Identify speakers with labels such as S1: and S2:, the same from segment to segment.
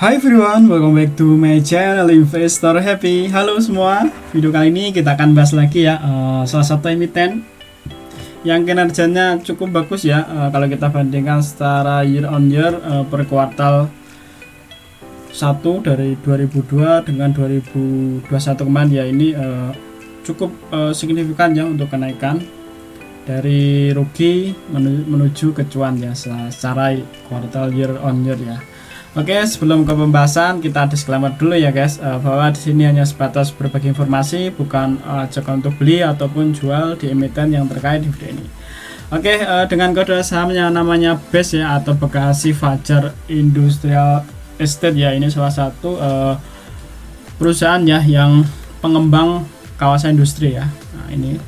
S1: Hi everyone, welcome back to my channel Investor Happy. Halo semua, video kali ini kita akan bahas lagi ya salah satu emiten yang kinerjanya cukup bagus ya kalau kita bandingkan secara year on year per kuartal 1 dari 2002 dengan 2021 kemarin ya, ini cukup signifikan ya untuk kenaikan dari rugi menuju ke cuan ya secara kuartal year on year ya. Oke, sebelum ke pembahasan kita disclaimer dulu ya guys, bahwa di sini hanya sebatas berbagi informasi, bukan ajakan untuk beli ataupun jual di emiten yang terkait di video ini. Oke, dengan kode sahamnya namanya BES ya, atau Bekasi Fajar Industrial Estate ya. Ini salah satu perusahaan ya yang pengembang kawasan industri ya. Nah ini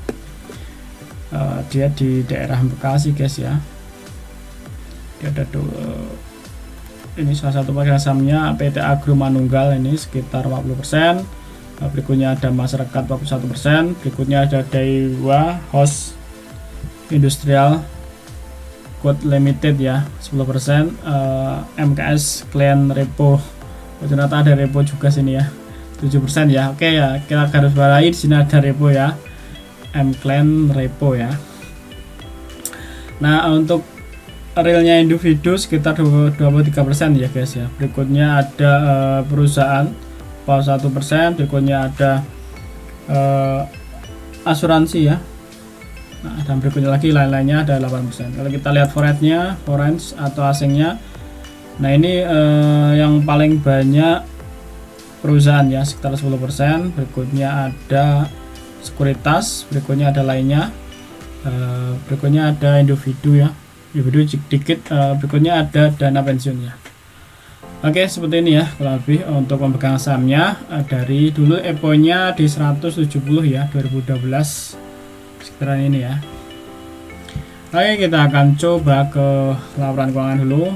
S1: dia di daerah Bekasi guys ya. Dia ada ini salah satu pemegang sahamnya PT Agro Manunggal, ini sekitar 40%. Berikutnya ada masyarakat 41%. Berikutnya ada Daiwa House Industrial Code Limited ya 10%. MKS Clean Repo, ternyata ada repo juga sini ya 7% ya. Oke ya, kita garis bawahi di sini ada repo ya, Clean Repo ya. Nah untuk realnya individu sekitar 23% ya guys ya. Berikutnya ada perusahaan 1%. Berikutnya ada asuransi ya. Nah dan berikutnya lagi lain-lainnya ada 8%. Kalau kita lihat foreign-nya, foreign atau asingnya, nah ini yang paling banyak perusahaan ya sekitar 10%. Berikutnya ada sekuritas, berikutnya ada lainnya, berikutnya ada individu ya, individu sedikit, berikutnya ada dana pensiun ya. Oke, seperti ini ya kurang lebih untuk pemegang sahamnya. Dari dulu EPO-nya di 170 ya 2012 sekitaran ini ya. Oke, kita akan coba ke laporan keuangan dulu.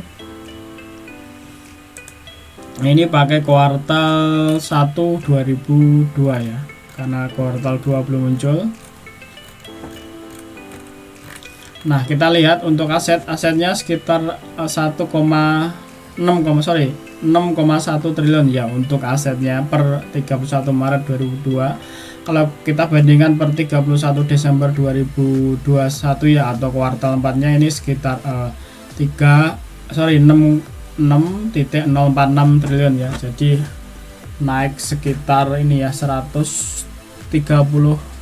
S1: Ini pakai kuartal 1 2002 ya, karena kuartal 2 belum muncul. Nah kita lihat untuk asetnya sekitar 6,1 triliun ya untuk asetnya per 31 Maret 2002. Kalau kita bandingkan per 31 Desember 2021 ya, atau kuartal 4 nya ini sekitar 6,046 triliun ya. Jadi naik sekitar ini ya 130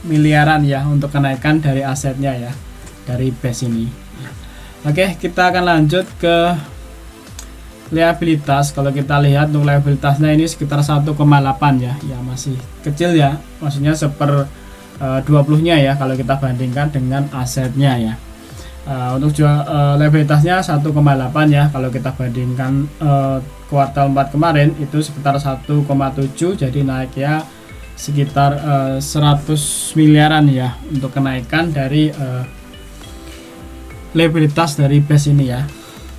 S1: miliaran ya untuk kenaikan dari asetnya ya, dari BES ini. Oke, kita akan lanjut ke liabilitas. Kalau kita lihat untuk liabilitasnya ini sekitar 1,8 ya, ya masih kecil ya, maksudnya seper 20-nya ya kalau kita bandingkan dengan asetnya ya. Untuk liabilitasnya 1,8 ya, kalau kita bandingkan kuartal 4 kemarin itu sekitar 1,7, jadi naik ya sekitar 100 miliaran ya untuk kenaikan dari liabilitas dari BES ini ya.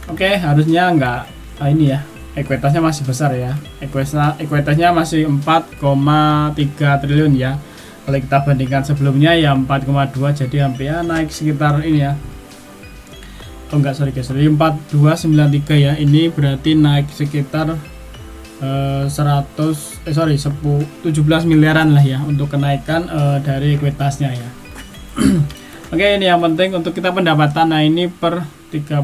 S1: Oke, harusnya enggak ini ya, ekuitasnya masih besar ya. Ekuitasnya masih 4,3 triliun ya. Kalau kita bandingkan sebelumnya ya 4,2, jadi hampir ya naik sekitar ini ya. Oh enggak, sorry guys, 4293 ya. Ini berarti naik sekitar 17 miliaran lah ya untuk kenaikan dari ekuitasnya ya. Oke, ini yang penting untuk kita pendapatan. Nah ini per 31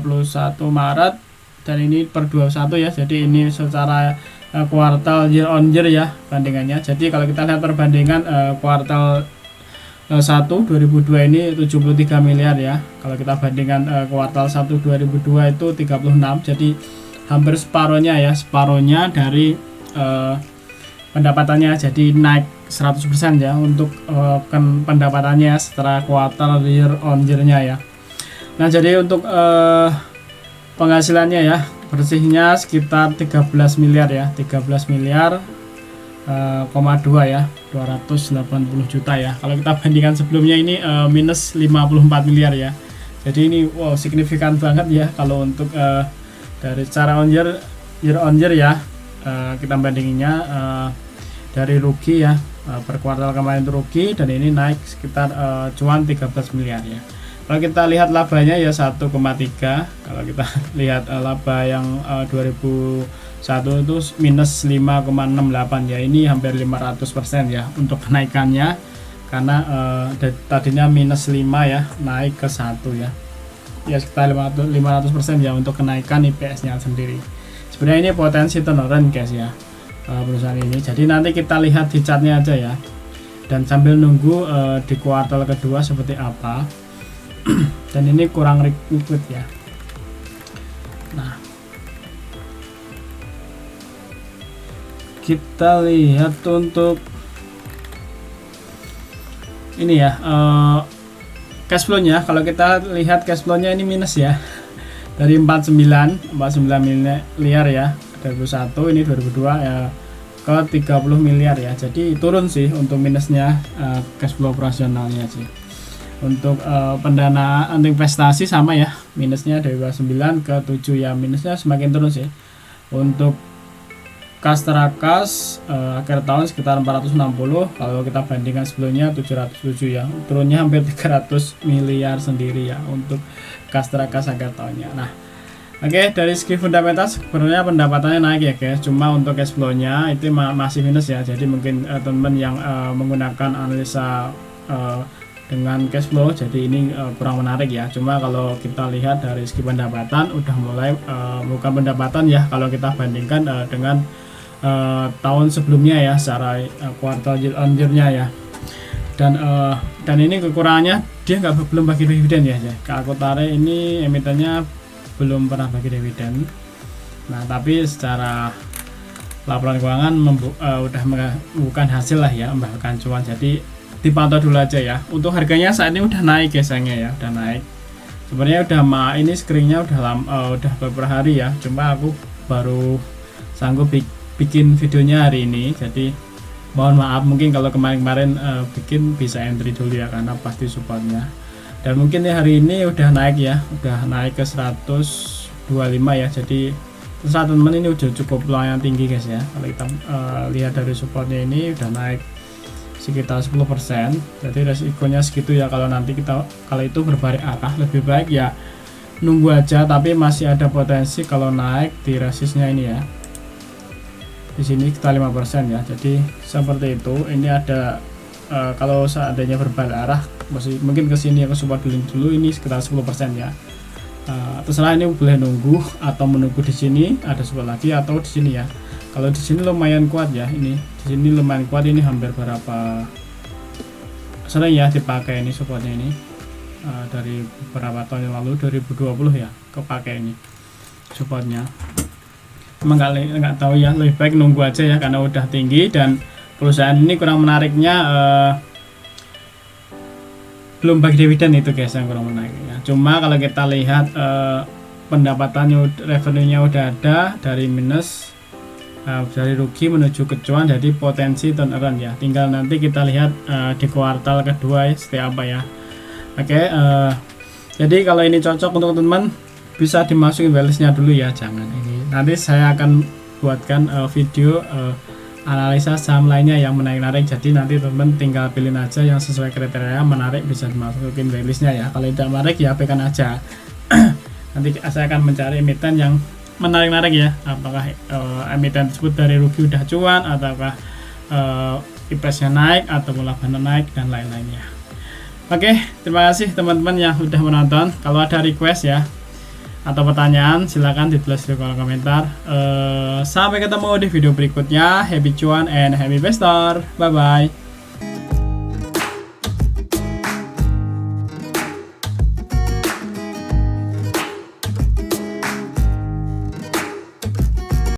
S1: Maret dan ini per 21 ya, jadi ini secara kuartal year on year ya bandingannya. Jadi kalau kita lihat perbandingan kuartal 1 2002 ini 73 miliar ya. Kalau kita bandingkan kuartal 1 2002 itu 36, jadi hampir separohnya ya, separohnya dari pendapatannya, jadi naik 100% ya untuk pendapatannya setelah kuartal year on year-nya ya. Nah jadi untuk penghasilannya ya bersihnya sekitar 13 miliar ya, 13 miliar, 2 ya, 280 juta ya. Kalau kita bandingkan sebelumnya ini minus 54 miliar ya. Jadi ini wow signifikan banget ya kalau untuk dari secara year on year ya. Kita bandinginnya dari rugi ya, per kuartal kemarin itu rugi dan ini naik sekitar cuan 13 miliar ya. Kalau kita lihat labanya ya 1,3. Kalau kita lihat laba yang 2001 itu minus 5,68 ya, ini hampir 500% ya untuk kenaikannya, karena tadinya minus 5 ya, naik ke 1 ya, sekitar 500% ya untuk kenaikan IPS nya sendiri. Sebenarnya ini potensi turnaround guys ya, perusahaan ini. Jadi nanti kita lihat di chartnya aja ya, dan sambil nunggu di kuartal kedua seperti apa. Dan ini kurang liquid ya. Nah, kita lihat untuk ini ya, cash flow nya. Kalau kita lihat cash flow nya ini minus ya, dari 49 miliar ya 2001, ini 2002 ya ke 30 miliar ya. Jadi turun sih untuk minusnya, cash flow operasionalnya sih. Untuk pendanaan investasi sama ya, minusnya dari 29 ke 7 ya, minusnya semakin turun sih. Untuk kas terakas akhir tahun sekitar 460, kalau kita bandingkan sebelumnya 707 ya, turunnya hampir 300 miliar sendiri ya untuk kas terakas akhir tahunnya. Nah, oke, dari segi fundamental sebenarnya pendapatannya naik ya guys, cuma untuk cash flow-nya itu masih minus ya. Jadi mungkin teman-teman yang menggunakan analisa dengan cash flow, jadi ini kurang menarik ya. Cuma kalau kita lihat dari segi pendapatan udah mulai bukan pendapatan ya, kalau kita bandingkan dengan tahun sebelumnya ya, secara kuartal year on year-nya ya. Dan ini kekurangannya dia belum bagi dividen ya. Kalkutare ini emitennya belum pernah bagi dividen. Nah, tapi secara laporan keuangan udah bukan hasil lah ya, bahkan cuan. Jadi dipantau dulu aja ya. Untuk harganya saat ini udah naik ya sayangnya ya, udah naik. Sebenarnya udah ini screennya udah beberapa hari ya, cuma aku baru sanggup bikin videonya hari ini. Jadi mohon maaf, mungkin kalau kemarin bikin bisa entry dulu ya, karena pasti supportnya. Dan mungkin ya hari ini udah naik ya, udah naik ke 125 ya. Jadi terserah teman ini udah cukup lumayan tinggi guys ya. Kalau kita lihat dari supportnya ini udah naik sekitar 10%. Jadi resikonya segitu ya, kalau nanti kalau itu berbalik arah, lebih baik ya nunggu aja. Tapi masih ada potensi kalau naik di resistnya ini ya, di sini kita 5% ya. Jadi seperti itu. Ini ada kalau seandainya berbalik arah masih mungkin ke sini, aku support dulu ini sekitar 10% ya. Terserah, ini boleh nunggu atau menunggu di sini ada support lagi, atau di sini ya. Kalau di sini lumayan kuat ya, ini di sini lumayan kuat, ini hampir berapa sering ya dipakai ini supportnya ini, dari beberapa tahun yang lalu 2020 ya kepakai ini supportnya. Emang nggak tahu ya, lebih baik nunggu aja ya, karena udah tinggi. Dan perusahaan ini kurang menariknya belum bagi dividen, itu guys yang kurang menarik ya. Cuma kalau kita lihat pendapatannya, revenue-nya udah ada, dari minus dari rugi menuju ke cuan, jadi potensi turnaround ya. Tinggal nanti kita lihat di kuartal kedua ya, seperti apa ya. Oke, jadi kalau ini cocok untuk teman-teman, bisa dimasukin balance-nya dulu ya, jangan ini. Nanti saya akan buatkan video analisa saham lainnya yang menarik-narik. Jadi nanti teman-teman tinggal pilih aja yang sesuai kriteria menarik, bisa dimasukin balance-nya ya. Kalau tidak menarik ya abaikan aja. Nanti saya akan mencari emiten yang menarik-narik ya, apakah emiten tersebut dari rugi udah cuan, ataukah IPS-nya naik, atau labanya naik, dan lain-lainnya. Oke, terima kasih teman-teman yang sudah menonton. Kalau ada request ya atau pertanyaan, silahkan ditulis di kolom komentar. Sampai ketemu di video berikutnya. Happy cuan and happy investor. Bye bye.